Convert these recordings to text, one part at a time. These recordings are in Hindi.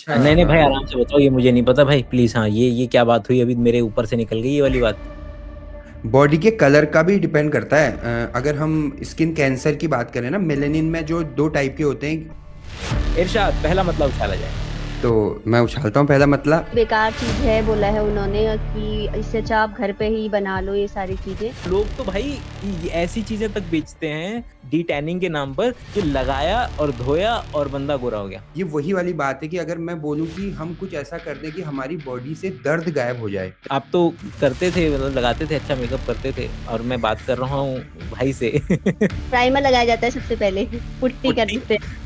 अच्छा, नहीं नहीं हाँ, भाई, आराम हाँ। से बताओ, ये मुझे नहीं पता भाई, प्लीज। हाँ, ये क्या बात हुई, अभी मेरे ऊपर से निकल गई ये वाली बात। बॉडी के कलर का भी डिपेंड करता है। अगर हम स्किन कैंसर की बात करें ना, मेलेनिन में जो 2 टाइप के होते हैं। इरशाद, पहला मतलब उछाला जाए। तो मैं उछालता हूँ पहला मतला। बेकार चीज है बोला है उन्होंने कि इससे अच्छा आप घर पे ही बना लो ये सारी चीजें। लोग तो भाई ऐसी चीजें तक बेचते हैं डी टैनिंग के नाम पर, कि लगाया और धोया और बंदा गोरा हो गया। ये वही वाली बात है कि अगर मैं बोलूँ कि हम कुछ ऐसा कर दें कि हमारी बॉडी से दर्द गायब हो जाए। आप तो करते थे, मतलब लगाते थे, अच्छा मेकअप करते थे, और मैं बात कर रहा हूँ भाई से। प्राइमर लगाया जाता है सबसे पहले, पुट्टी कर पुट्टी। देते हैं।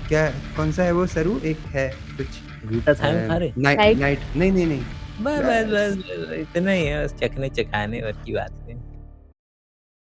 क्या, कौन सा है वो सरू, एक है कुछ ग्लूटाथायोन खा रहे। Night right. नाइट, नहीं नहीं नहीं। बस बस बस। बस इतना ही है, बस चखने चखाने और की बात नहीं।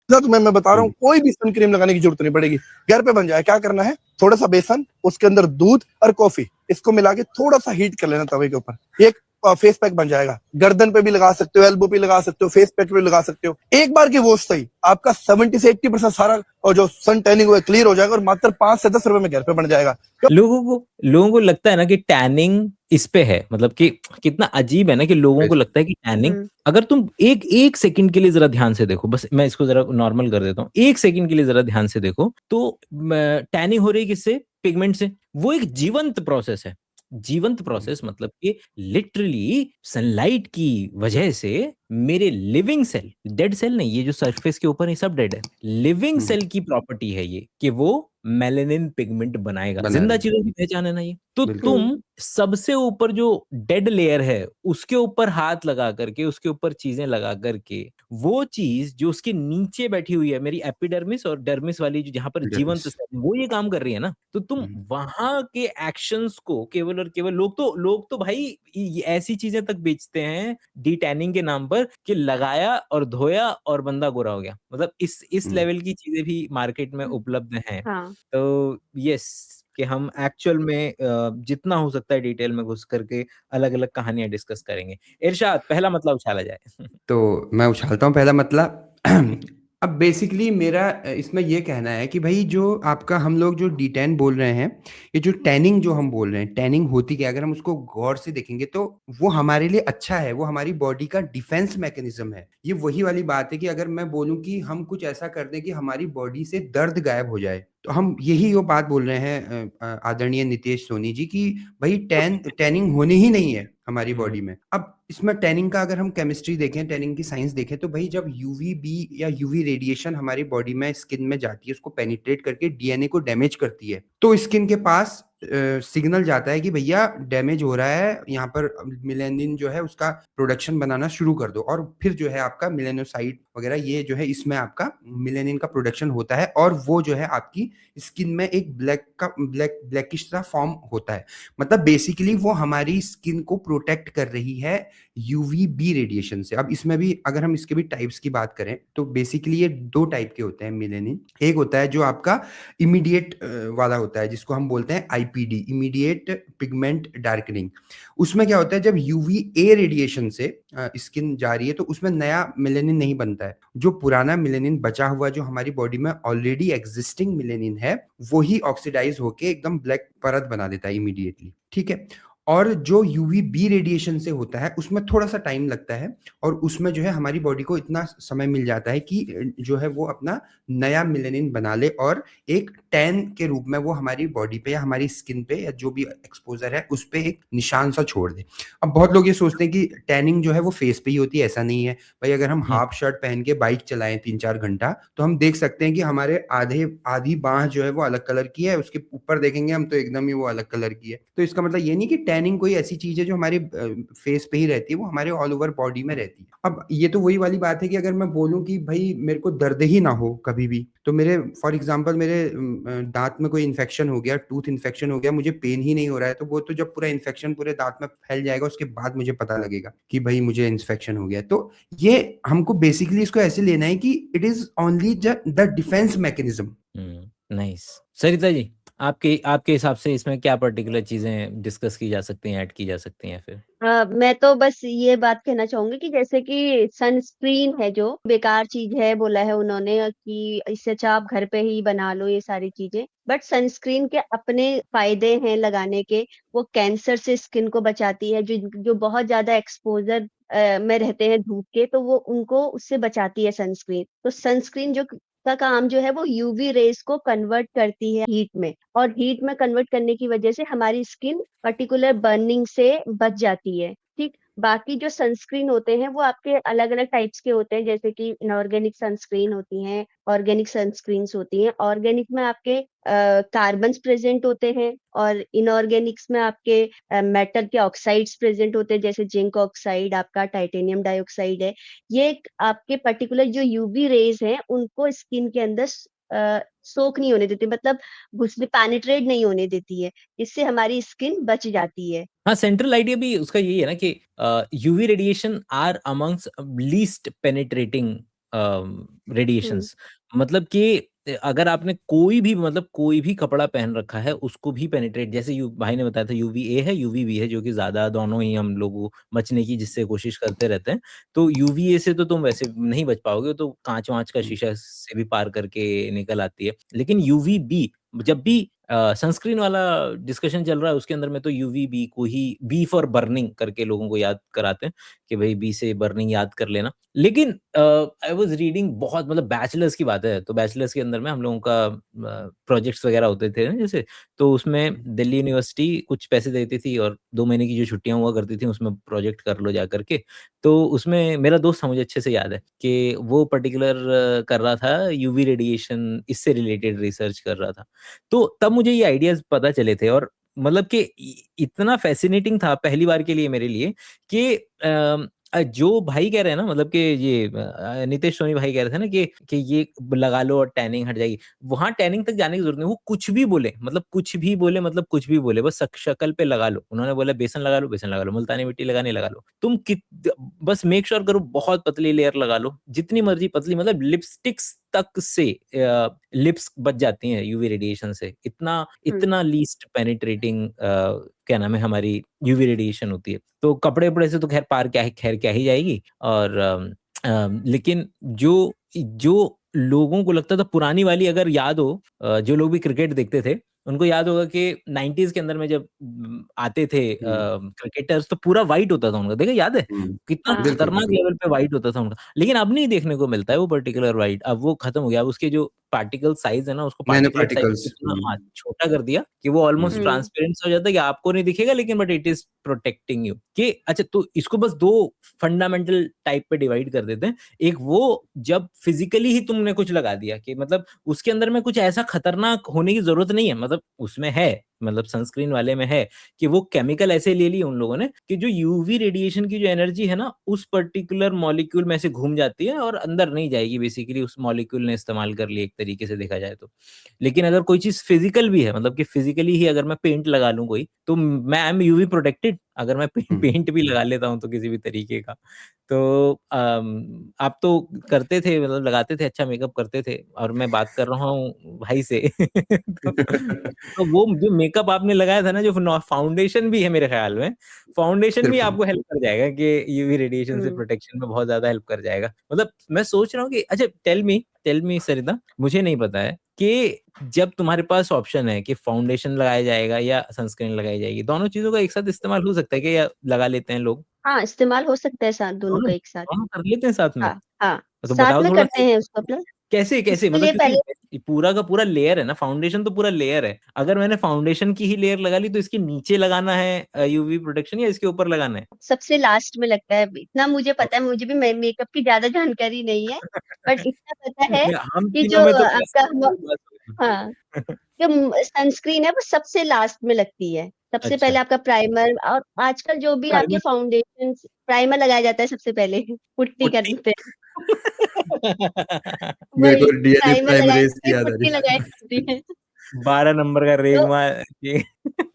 तुम्हें मैं बता रहा हूँ, कोई भी सन क्रीम लगाने की जरूरत नहीं पड़ेगी, घर पे बन जाए। क्या करना है, थोड़ा सा बेसन, उसके अंदर दूध और कॉफी, इसको मिला के थोड़ा सा हीट कर लेना तवे के ऊपर, एक फेस पैक बन जाएगा। गर्दन पे भी लगा सकते हो, एल्बो पे लगा सकते हो, फेस पैक पे भी लगा सकते हो। एक बार की वॉश सही, आपका 70 से 80% सारा और जो सन टैनिंग हुआ क्लियर हो जाएगा, और मात्र 5 से 10 रुपए में घर पे बन जाएगा। लोगों को लगता है ना कि टैनिंग इस पे है, मतलब कि कितना अजीब है ना कि लोगों को लगता है कि टैनिंग, हम्म। अगर तुम एक एक सेकंड के लिए जरा ध्यान से देखो, बस मैं इसको जरा नॉर्मल कर देता हूँ, एक सेकंड के लिए जरा ध्यान से देखो तो टैनिंग हो रही है किससे? पिगमेंट से। वो एक जीवंत प्रोसेस है। जीवंत प्रोसेस मतलब कि लिटरली सनलाइट की वजह से मेरे लिविंग सेल, डेड सेल नहीं, ये जो सरफेस के ऊपर है सब डेड है, लिविंग सेल की प्रॉपर्टी है ये कि वो मेलेनिन पिगमेंट बनाएगा। बना जिंदा रहे, चीजों की पहचान है ना ये। तो बिल्कुल। हम्म। तुम सबसे ऊपर जो डेड लेयर है उसके ऊपर हाथ लगा करके, उसके ऊपर चीजें लगा करके, वो चीज जो उसके नीचे बैठी हुई है, मेरी एपिडर्मिस और डर्मिस वाली जो जहां पर जीवंत डरमिस। सेल है, वो ये काम कर रही है ना, तो तुम वहां के एक्शंस को केवल और केवल, लोग तो भाई ऐसी चीजें तक बेचते हैं डी टैनिंग के नाम पर, कि लगाया और धोया और बंदा गोरा हो गया, मतलब इस लेवल की चीजें भी मार्केट में उपलब्ध हैं। हाँ। तो यस, कि हम एक्चुअल में जितना हो सकता है डिटेल में घुस करके अलग अलग कहानियां डिस्कस करेंगे। इरशाद, पहला मतलब उछाला जाए। तो मैं उछालता हूँ पहला मतला। अब बेसिकली मेरा इसमें ये कहना है कि भाई जो आपका, हम लोग जो D10 बोल रहे हैं, ये जो टैनिंग जो हम बोल रहे हैं, टैनिंग होती क्या है? अगर हम उसको गौर से देखेंगे तो वो हमारे लिए अच्छा है, वो हमारी बॉडी का डिफेंस मैकेनिज्म है। ये वही वाली बात है कि अगर मैं बोलूं कि हम कुछ ऐसा कर दें कि हमारी बॉडी से दर्द गायब हो जाए, तो हम यही वो बात बोल रहे हैं आदरणीय नितेश सोनी जी, की भाई टैनिंग होनी ही नहीं है हमारी बॉडी में। अब इसमें टैनिंग का अगर हम केमिस्ट्री देखें, टैनिंग की साइंस देखें, तो भाई जब यूवी बी या यूवी रेडिएशन हमारी बॉडी में, स्किन में जाती है, उसको पेनिट्रेट करके डीएनए को डैमेज करती है, तो स्किन के पास सिग्नल जाता है कि भैया डैमेज हो रहा है, यहाँ पर मिलेनिन जो है उसका प्रोडक्शन बनाना शुरू कर दो, और फिर जो है आपका मिलेनोसाइट वगैरह, ये जो है इसमें आपका मिलेनिन का प्रोडक्शन होता है, और वो जो है आपकी स्किन में एक ब्लैकिश सा फॉर्म होता है। मतलब बेसिकली वो हमारी स्किन को प्रोटेक्ट कर रही है यूवी बी रेडिएशन से। अब इसमें भी अगर हम इसके भी टाइप्स की बात करें, तो बेसिकली ये 2 टाइप के होते हैं मेलेनिन। एक होता है जो आपका इमीडिएट वाला होता है, जिसको हम बोलते हैं आईपीडी, इमीडिएट पिगमेंट डार्कनिंग। उसमें क्या होता है, जब यूवी ए रेडिएशन से स्किन जा रही है, तो उसमें नया मेलेनिन नहीं बनता है। जो पुराना मेलेनिन बचा हुआ, जो हमारी बॉडी में ऑलरेडी एग्जिस्टिंग मेलेनिन है, वही ऑक्सीडाइज होके एकदम ब्लैक परत बना देता है इमीडिएटली, ठीक है। और जो यूवी बी रेडिएशन से होता है, उसमें थोड़ा सा टाइम लगता है, और उसमें जो है हमारी बॉडी को इतना समय मिल जाता है कि जो है वो अपना नया मेलेनिन बना ले, और एक टैन के रूप में वो हमारी बॉडी पे या हमारी स्किन पे या जो भी एक्सपोजर है उस पे एक निशान सा छोड़ दे। अब बहुत लोग ये सोचते हैं कि टैनिंग जो है वो फेस पे ही होती है, ऐसा नहीं है भाई। अगर हम हाफ शर्ट पहन के बाइक चलाएं 3-4 घंटा, तो हम देख सकते हैं कि हमारे आधी बाह जो है वो अलग कलर की है, उसके ऊपर देखेंगे हम तो एकदम ही वो अलग कलर की है। तो इसका मतलब ये नहीं कि टैनिंग कोई ऐसी चीज है जो हमारे फेस पे ही रहती है, वो हमारे ऑल ओवर बॉडी में रहती है। अब ये तो वही वाली बात है कि अगर मैं बोलूं कि भाई मेरे को दर्द ही ना हो कभी भी, तो मेरे फॉर एग्जांपल मेरे दांत में कोई इन्फेक्शन हो गया, टूथ इन्फेक्शन हो गया, मुझे पेन ही नहीं हो रहा है, तो वो तो जब पूरा इन्फेक्शन पूरे दांत में फैल जाएगा, उसके बाद मुझे पता लगेगा कि भाई मुझे इन्फेक्शन हो गया। तो ये हमको बेसिकली इसको ऐसे लेना है कि it is only the defence mechanism. Nice. Sarita ji. आपके आपके हिसाब से इसमें क्या पर्टिकुलर चीजें डिस्कस की जा सकती हैं, ऐड की जा सकती हैं फिर? मैं तो बस ये बात कहना चाहूंगी कि जैसे कि सनस्क्रीन है जो बेकार चीज है, बोला है उन्होंने कि इससे अच्छा आप घर पे ही बना लो ये सारी चीजें। बट सनस्क्रीन के अपने फायदे हैं लगाने के। वो कैंसर से स्किन को बचाती है, जो जो बहुत ज्यादा एक्सपोजर में रहते हैं धूप के, तो वो उनको उससे बचाती है सनस्क्रीन। तो सनस्क्रीन जो का काम जो है वो यूवी रेज को कन्वर्ट करती है हीट में, और हीट में कन्वर्ट करने की वजह से हमारी स्किन पर्टिकुलर बर्निंग से बच जाती है। ठीक। बाकी जो सनस्क्रीन होते हैं वो आपके अलग अलग टाइप्स के होते हैं, जैसे कि इनऑर्गेनिक सनस्क्रीन होती हैं, ऑर्गेनिक सनस्क्रीन्स होती हैं। ऑर्गेनिक में आपके कार्बन्स प्रेजेंट होते हैं, और इनऑर्गेनिक्स में आपके मेटल के ऑक्साइड्स प्रेजेंट होते हैं, जैसे जिंक ऑक्साइड, आपका टाइटेनियम डाइऑक्साइड है। ये आपके पर्टिकुलर जो यूवी रेज हैं उनको स्किन के अंदर सोक नहीं होने देती, मतलब घुसने पैनिट्रेट नहीं होने देती है। इससे हमारी स्किन बच जाती है। हाँ, सेंट्रल आइडिया भी उसका यही है ना कि UV radiation are amongst least penetrating hmm. Radiations. मतलब कि अगर आपने कोई भी कपड़ा पहन रखा है उसको भी पेनिट्रेट, जैसे यू भाई ने बताया था यूवी ए है यूवी बी है, जो कि ज्यादा दोनों ही हम लोग बचने की जिससे कोशिश करते रहते हैं। तो यूवी ए से तो तुम वैसे नहीं बच पाओगे, तो कांच वांच का शीशा से भी पार करके निकल आती है। लेकिन यूवी बी, जब भी सनस्क्रीन वाला डिस्कशन चल रहा है उसके अंदर में तो यूवी बी को ही बी फॉर बर्निंग करके लोगों को याद कराते हैं कि भाई बी से बर्निंग याद कर लेना। लेकिन आई वाज रीडिंग, बहुत मतलब बैचलर्स की बात है, तो बैचलर्स के अंदर में हम लोगों का प्रोजेक्ट्स वगैरह होते थे ना जैसे, तो उसमें दिल्ली यूनिवर्सिटी कुछ पैसे देती थी और 2 महीने की जो छुट्टियां हुआ करती थी उसमें प्रोजेक्ट कर लो जा करके। तो उसमें मेरा दोस्त था, मुझे अच्छे से याद है कि वो पर्टिकुलर कर रहा था यूवी रेडिएशन, इससे रिलेटेड रिसर्च कर रहा था। तो तब मुझे ये आइडियाज़ पता चले थे, और मतलब कि इतना फ़ैसिनेटिंग था पहली बार के लिए मेरे लिए कि जो भाई कह रहे हैं ना, मतलब कि ये नितेश सोनी भाई कह रहे थे ना कि ये लगा लो और टैनिंग हट जाएगी। वहाँ टैनिंग तक जाने की ज़रूरत नहीं, वो कुछ भी बोले, मतलब कुछ भी बोले, मतलब कुछ भी बोले, बस शक्ल पे लगा लो। उन्होंने बोला बेसन लगा लो, मुल्तानी मिट्टी लगानी लगा लो। तुम बस मेक श्योर करो बहुत पतली लेयर लगा लो, जितनी मर्ज़ी पतली, मतलब लिपस्टिक्स तक से लिप्स बच जाती हैं यूवी रेडिएशन से। इतना हम्म। इतना लीस्ट पेनिट्रेटिंग क्या नाम है हमारी यूवी रेडिएशन होती है। तो कपड़े-वपड़े से तो खैर क्या ही जाएगी, और लेकिन जो जो लोगों को लगता था पुरानी वाली, अगर याद हो, जो लोग भी क्रिकेट देखते थे, उनको याद होगा कि 90s के अंदर में जब आते थे क्रिकेटर्स, तो पूरा व्हाइट होता था उनका, देखा याद है? कितना हाँ। बिल्कुल, खतरनाक बिल्कुल। लेवल पे व्हाइट होता था उनका। लेकिन अब नहीं देखने को मिलता है वो पर्टिकुलर व्हाइट, अब वो खत्म हो गया। अब उसके जो पार्टिकल साइज़ है ना, उसको नैनो पार्टिकुलेट साइज़ पार्टिकल्स। इतना, हाँ, छोटा कर दिया कि वो ऑलमोस्ट हुँ। हम्म। ट्रांसपेरेंट सा हो जाता है कि आपको नहीं दिखेगा, लेकिन but it is protecting you. कि अच्छा, तो इसको बस 2 फंडामेंटल टाइप पे डिवाइड कर देते हैं। एक वो जब फिज़िकली ही तुमने कुछ लगा दिया कि मतलब उसके अंदर में कुछ ऐसा खतरनाक होने की ज़रूरत नहीं है, मतलब उसमें है, मतलब सनस्क्रीन वाले में है कि वो केमिकल ऐसे ले लिए उन लोगों ने कि जो यूवी रेडिएशन की जो एनर्जी है ना, उस पर्टिकुलर मॉलिक्यूल में से घूम जाती है और अंदर नहीं जाएगी, बेसिकली उस मॉलिक्यूल ने इस्तेमाल कर लिया एक तरीके से देखा जाए तो। लेकिन अगर कोई चीज़ फिज़िकल भी है, मतलब कि फिज़िकली ही अगर मैं पेंट लगा लूँ कोई, तो मैं आई एम यूवी प्रोटेक्टेड, अगर मैं हुँ। पेंट भी लगा लेता हूँ तो किसी भी तरीके का। तो आप तो करते थे, मतलब लगाते थे, अच्छा मेकअप करते थे, और मैं बात कर रहा हूँ भाई से। तो वो जो मेकअप आपने लगाया था ना, जो फाउंडेशन भी है मेरे ख़्याल में, फाउंडेशन भी बिल्कुल। आपको हेल्प कर जाएगा कि यूवी रेडिएशन से हम्म। प्रोटेक्शन में बहुत ज़्यादा हेल्प कर जाएगा। मतलब मैं सोच रहा हूँ कि अच्छा, टेल मी सरिता, मुझे नहीं पता है कि जब तुम्हारे पास ऑप्शन है कि फाउंडेशन लगाया जाएगा या सनस्क्रीन लगाई जाएगी, दोनों चीज़ों का एक साथ इस्तेमाल हो सकता है क्या, या लगा लेते हैं लोग? हाँ, इस्तेमाल हो सकता है साथ, दोनों दोनों का एक साथ। दोनों कर लेते हैं साथ में? हाँ। हाँ, तो साथ बताओ में थोड़ा-सा, करते हैं उसको अपना। कैसे इसके मतलब, लिए क्योंकि पहले ये पूरा का पूरा लेयर है ना, फाउंडेशन तो पूरा लेयर है। अगर मैंने फाउंडेशन की ही लेयर लगा ली तो इसके नीचे लगाना है यूवी प्रोटेक्शन, या इसके ऊपर लगाना है? सबसे लास्ट में लगता है, इतना मुझे पता है, मुझे भी मेकअप की ज्यादा जानकारी नहीं है। बट इतना पता है मैं हम कि तीनों जो में तो आपका बस। हाँ, जो सनस्क्रीन है वो सबसे लास्ट में लगती है। सबसे अच्छा, पहले आपका प्राइमर, और आजकल जो भी आपके प्राइमर, फाउंडेशन, प्राइमर लगाया जाता है सबसे पहले। Putty putty. करते हैं। मेरे वही को डीएनए प्राइमर प्राइमरेज़ लगाएंगे, की याद आ पुट्टी रही लगाई जाती है। 12 नंबर का तो रेगमा ये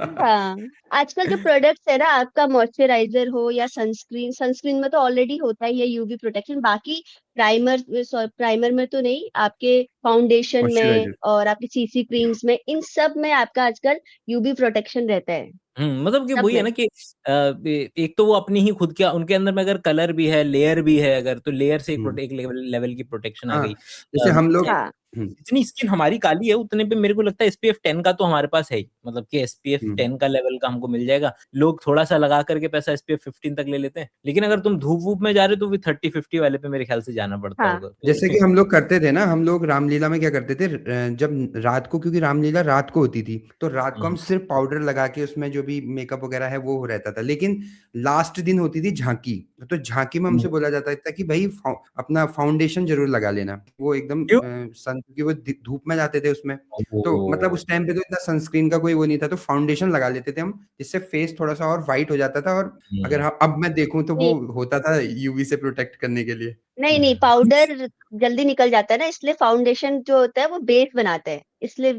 हाँ, आजकल जो प्रोडक्ट्स है ना, आपका मॉइस्चराइजर हो या सनस्क्रीन, सनस्क्रीन में तो ऑलरेडी होता ही है यूवी प्रोटेक्शन, बाकी प्राइमर में तो नहीं, आपके फाउंडेशन में मॉइस्चराइजर। और आपके सीसी क्रीम्स में, इन सब में आपका आजकल यूवी प्रोटेक्शन रहता है, मतलब कि सब वही है में। ना कि एक तो वो अपनी ही खुद के उनके अंदर में अगर कलर भी है, लेयर भी है, अगर तो लेयर से हम्म। एक लेवल की प्रोटेक्शन आ गई। हाँ, जैसे हम लोग हाँ, जितनी स्किन हमारी काली है उतने पे मेरे को लगता है SPF 10 का तो हमारे पास है ही, मतलब कि SPF 10 का लेवल का हमको मिल जाएगा। लोग थोड़ा सा लगा करके पैसा SPF 15 तक ले लेते हैं, लेकिन अगर तुम धूप वूप में जा रहे हो तो भी 30-50 वाले पे मेरे ख्याल से जाना पड़ता हाँ, होगा। जैसे कि हम लोग करते थे ना, हम लोग रामलीला में क्या करते थे, जब रात को, क्योंकि रामलीला रात को होती थी, तो रात को हम सिर्फ पाउडर लगा के उसमें जो भी मेकअप वगैरह है वो रहता था। लेकिन लास्ट दिन होती थी झांकी, तो झांकी में हमसे बोला जाता था कि भाई अपना फाउंडेशन जरूर लगा लेना, वो एकदम क्यों? सन, क्योंकि वो धूप में जाते थे उसमें, तो मतलब ओ, उस टाइम पे तो इतना सनस्क्रीन का कोई वो नहीं था, तो फाउंडेशन लगा लेते थे हम, जिससे फेस थोड़ा सा और वाइट हो जाता था। और अगर अब मैं देखूं तो वो नहीं होता था यूवी से प्रोटेक्ट करने के लिए। नहीं नहीं, पाउडर जल्दी निकल जाता है ना, इसलिए फाउंडेशन जो होता है वो बेस बनाता है, इसलिए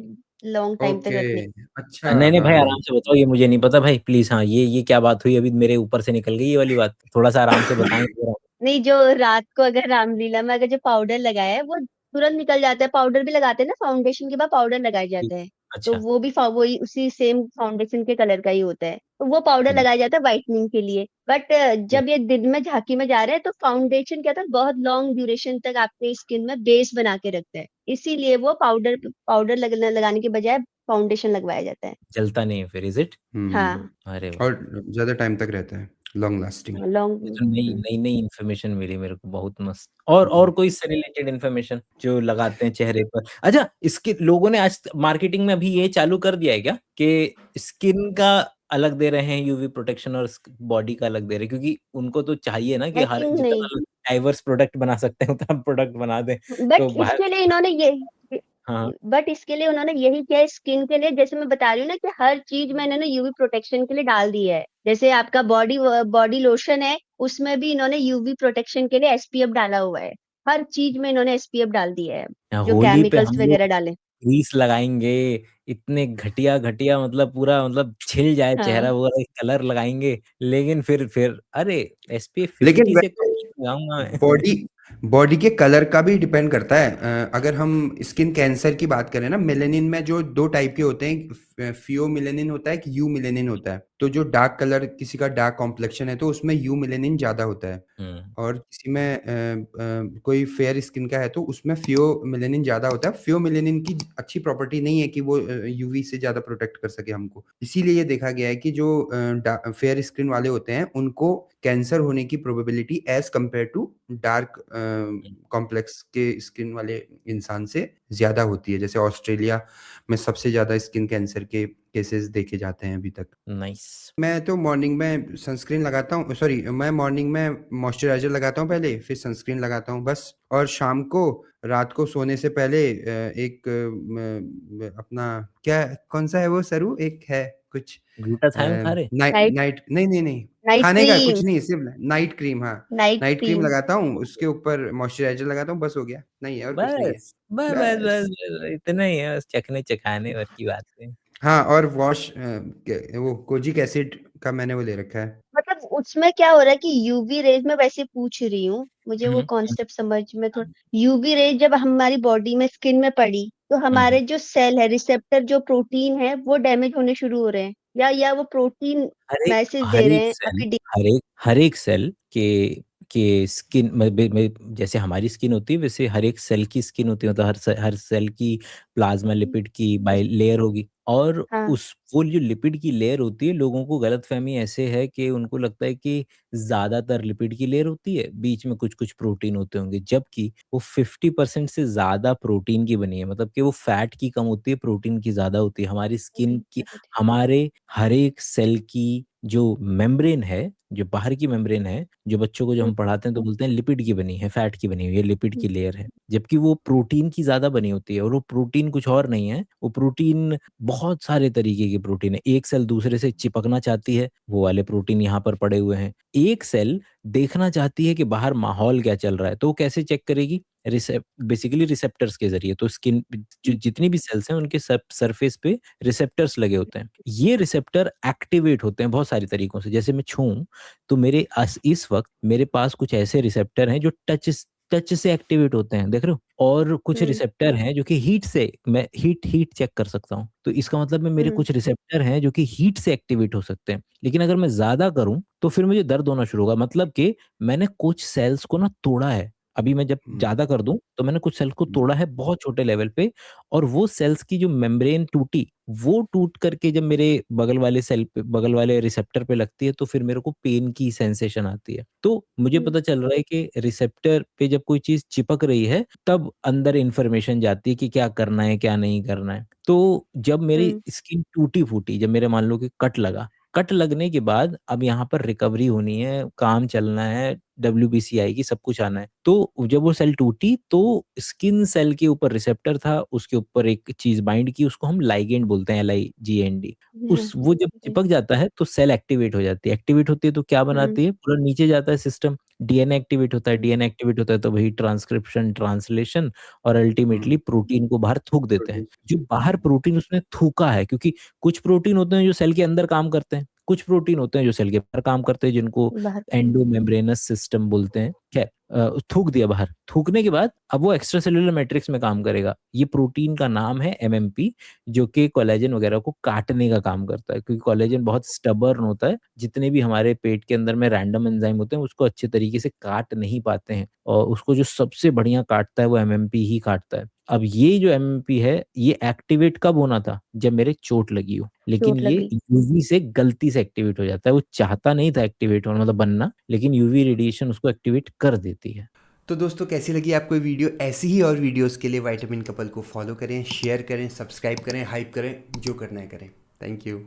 लॉन्ग टाइम तक ओके, रखने। अच्छा, नहीं नहीं हाँ भाई, हाँ। आराम से बताओ, ये मुझे नहीं पता भाई, प्लीज। हाँ, ये क्या बात हुई, अभी मेरे ऊपर से निकल गई ये वाली बात, थोड़ा सा आराम से बताएंगे जरा। नहीं, जो रात को अगर रामलीला में अगर जो पाउडर लगाया है वो तुरंत निकल जाता है, पाउडर भी लगाते हैं ना, फाउंडेशन के बाद पाउडर लगाया जाता है, तो अच्छा। वो भी वही उसी सेम फाउंडेशन के कलर का ही होता है, तो वो पाउडर लगाया जाता है व्हाइटनिंग के लिए। बट जब ये दिन में झांकी में जा रहे हैं तो फाउंडेशन क्या था, बहुत लॉन्ग ड्यूरेशन तक आपके स्किन में बेस बना के रखता है, इसीलिए वो पाउडर पाउडर लगाने के बजाय फाउंडेशन लगवाया जाता है। जलता नहीं है फिर, इज इट? हाँ, अरे वाह, और ज्यादा टाइम तक रहता है, लॉन्ग लास्टिंग। ये तो नई लॉन्ग। नई नई इन्फॉर्मेशन मिली मेरे को, बहुत मस्त। और कोई इससे रिलेटेड इन्फॉर्मेशन जो लगाते हैं चेहरे पर? अच्छा, इसके लोगों ने आज मार्केटिंग में अभी ये चालू कर दिया है क्या कि स्किन का अलग दे रहे हैं यूवी प्रोटेक्शन और बॉडी का अलग दे रहे हैं, क्योंकि उनको तो चाहिए ना कि आई हर थिंक नहीं, जितना डाइवर्स प्रोडक्ट बना सकते हैं उतना प्रोडक्ट बना दें, तो बट बाहर। इसके लिए इन्होंने ये हाँ। बट इसके लिए उन्होंने यही किया है स्किन के लिए, जैसे मैं बता रही हूँ ना कि हर चीज में इन्होंने यूवी प्रोटेक्शन के लिए डाल दी है, जैसे आपका बॉडी बॉडी लोशन है, उसमें भी इन्होंने यूवी प्रोटेक्शन के लिए SPF डाला हुआ है, हर चीज में इन्होंने SPF डाल दिया है, जो होली पे केमिकल्स हम लोग वगैरह डाले। ग्रीस लगाएंगे, इतने घटिया घटिया, मतलब पूरा, मतलब छिल जाए चेहरा, हाँ, वो कलर लगाएंगे, लेकिन फिर अरे SPF लेकिन 50 से कम वैसे नहीं लगाऊंगा मैं। बॉडी बॉडी के कलर का भी डिपेंड करता है। अगर हम स्किन कैंसर की बात करें ना, मेलेनिन में जो दो टाइप के होते हैं, फियो मिलेनिन होता है, एक यू मिलेनिन होता है। तो जो डार्क कलर, किसी का डार्क कॉम्प्लेक्शन है तो उसमें यू मिलेनिन ज्यादा होता है, और किसी में कोई फेयर स्किन का है तो उसमें फियो मिलेनिन ज्यादा होता है। फियो मिलेनिन की अच्छी प्रॉपर्टी नहीं है कि वो यूवी से ज्यादा प्रोटेक्ट कर सके हमको, इसीलिए ये देखा गया है कि जो फेयर स्किन वाले होते हैं उनको कैंसर होने की probability as compare to dark complex के स्किन वाले इंसान से ज्यादा होती है। जैसे ऑस्ट्रेलिया में सबसे ज्यादा स्किन कैंसर के केसेस देखे जाते हैं अभी तक। नाइस। मैं तो मॉर्निंग में सनस्क्रीन लगाता हूँ, सॉरी, मैं मॉर्निंग में मॉइस्चराइजर लगाता हूँ पहले, फिर सनस्क्रीन लगाता हूँ बस। और शाम को, रात को सोने से पहले एक अपना, क्या कौन सा है वो सरू, एक है कुछ, ग्लूटाथायोन खा रहे? नाइट नाइट नाइट नहीं नहीं नहीं, नाइट खाने का कुछ क्रीम, नहीं, सिर्फ नाइट क्रीम, हाँ। Night night cream cream. लगाता हूँ, उसके ऊपर मॉइस्चराइजर लगाता हूँ, बस हो गया, नहीं है और कुछ नहीं है। बस बस बस बस बस। बस, इतना ही है, बस चखने चखाने भर की बात है। हाँ, और वॉश, वो कोजिक एसिड का मैंने वो ले रखा है। मतलब उसमें क्या हो रहा है कि यूवी रेज में, वैसे पूछ रही हूँ, मुझे वो हम्म, कॉन्सेप्ट समझ में थोड़ा, यूवी रेज जब हमारी बॉडी में, स्किन में पड़ी, तो हम्म। हमारे जो सेल है, रिसेप्टर जो प्रोटीन है वो डैमेज होने शुरू हो रहे हैं, या वो प्रोटीन मैसेज दे हर रहे एक हैं सेल, अभी। हर एक सेल के स्किन में जैसे हमारी स्किन होती है वैसे हर एक सेल की स्किन होती है, मतलब हर सेल की प्लाज्मा लिपिड की बाई लेयर होगी, और हाँ, उस वो जो लिपिड की लेयर होती है, लोगों को गलतफहमी ऐसे है कि उनको लगता है कि ज्यादातर लिपिड की लेयर होती है, बीच में कुछ कुछ प्रोटीन होते होंगे, जबकि वो 50% से ज्यादा प्रोटीन की बनी है, मतलब कि वो फैट की कम होती है, प्रोटीन की ज्यादा होती है। हमारी स्किन की, हमारे हर एक सेल की जो मेम्ब्रेन है, जो बाहर की मेम्ब्रेन है, जो बच्चों को जो हम पढ़ाते हैं तो बोलते हैं लिपिड की बनी है, फैट की बनी हुई है, लिपिड की लेयर है, जबकि वो प्रोटीन की ज्यादा बनी होती है, और वो प्रोटीन कुछ और नहीं है, वो प्रोटीन बहुत सारे तरीके की प्रोटीन है। एक सेल दूसरे से चिपकना चाहती है, वो वाले प्रोटीन यहाँ पर पड़े हुए हैं। एक सेल देखना चाहती है कि बाहर माहौल क्या चल रहा है, तो वो कैसे चेक करेगी? बेसिकली रिसेप्टर्स के ज़रिए। तो स्किन जितनी भी सेल्स हैं उनके सरफेस पे रिसेप्टर्स लगे होते हैं। ये रिसेप्टर एक्टिवेट होते हैं बहुत सारे तरीकों से। जैसे मैं छूऊँ तो मेरे इस वक़्त मेरे पास कुछ ऐसे रिसेप्टर हैं जो टच से एक्टिवेट होते हैं, देख रहे हो? और कुछ हुँ, रिसेप्टर हैं जो कि हीट से मैं हीट चेक कर सकता हूँ। तो इसका मतलब है मेरे हुँ, कुछ रिसेप्टर हैं जो कि हीट से एक्टिवेट हो सकते हैं। लेकिन अगर मैं ज़्यादा करूँ तो फिर मुझे दर्द होना शुरू होगा। मतलब कि मैंने कुछ सेल्स को ना तोड़ा है। अभी मैं जब हुँ, ज़्यादा कर दूँ तो मैंने कुछ सेल को हुँ, तोड़ा है बहुत छोटे लेवल पे, और वो सेल्स की जो मेम्ब्रेन टूटी, वो टूट करके जब मेरे बगल वाले रिसेप्टर पे लगती है तो फिर मेरे को पेन की सेंसेशन आती है। तो मुझे हुँ, पता चल रहा है कि रिसेप्टर पे जब कोई चीज़ चिपक रही है तब अंदर इन्फॉर्मेशन जाती है कि क्या करना है, क्या नहीं करना है। तो जब मेरी हुँ, स्किन टूटी-फूटी, जब मेरे मान लो कि कट लगने के बाद अब यहाँ पर रिकवरी होनी है, काम चलना है, डब्ल्यूबीसी आएगी, सब कुछ आना है। तो जब वो सेल टूटी तो स्किन सेल के ऊपर रिसेप्टर था, उसके ऊपर एक चीज़ बाइंड की, उसको हम लाइगेंड बोलते हैं, LIGND। हुँ, वो जब जी, चिपक जाता है तो सेल एक्टिवेट हो जाती है। एक्टिवेट होती है तो क्या हुँ, बनाती है? पूरा नीचे जाता है सिस्टम, डीएनए एक्टिवेट होता है, हुँ, डीएनए एक्टिवेट होता है तो वही ट्रांसक्रिप्शन, ट्रांसलेशन और अल्टीमेटली हुँ, प्रोटीन को बाहर थूक देते हैं। प्रोटीन। जो बाहर हुँ, प्रोटीन उसने थूका है, क्योंकि कुछ प्रोटीन होते हैं जो सेल के अंदर काम करते हैं, कुछ प्रोटीन होते हैं जो सेल के बाहर काम करते हैं, जिनको बाहर एंडो मेम्ब्रेनस सिस्टम बोलते हैं। खैर थूक दिया बाहर, थूकने के बाद अब वो एक्स्ट्रा सेल्युलर मैट्रिक्स में काम करेगा। ये प्रोटीन का नाम है एमएमपी, जो कि कोलेजन वगैरह को काटने का काम करता है, क्योंकि कोलेजन बहुत स्टबर्न होता है। जितने भी हमारे पेट के अंदर में रैंडम एंजाइम होते हैं उसको अच्छे तरीके से काट नहीं पाते हैं, और उसको जो सबसे बढ़िया काटता है वो एमएमपी ही काटता है। अब ये जो एमएमपी है ये एक्टिवेट कब होना था? जब मेरे चोट लगी हो। लेकिन चोट ये लगी। यूवी से गलती से एक्टिवेट हो जाता है। वो चाहता नहीं था एक्टिवेट होना, मतलब बनना, लेकिन यूवी रेडिएशन उसको एक्टिवेट कर देती है। तो दोस्तों कैसी लगी आपको ये वीडियो? ऐसी ही और वीडियोस के लिए विटामिन कपल को फॉलो करें, शेयर करें, सब्सक्राइब करें, हाइप करें, जो करना है करें। Thank you.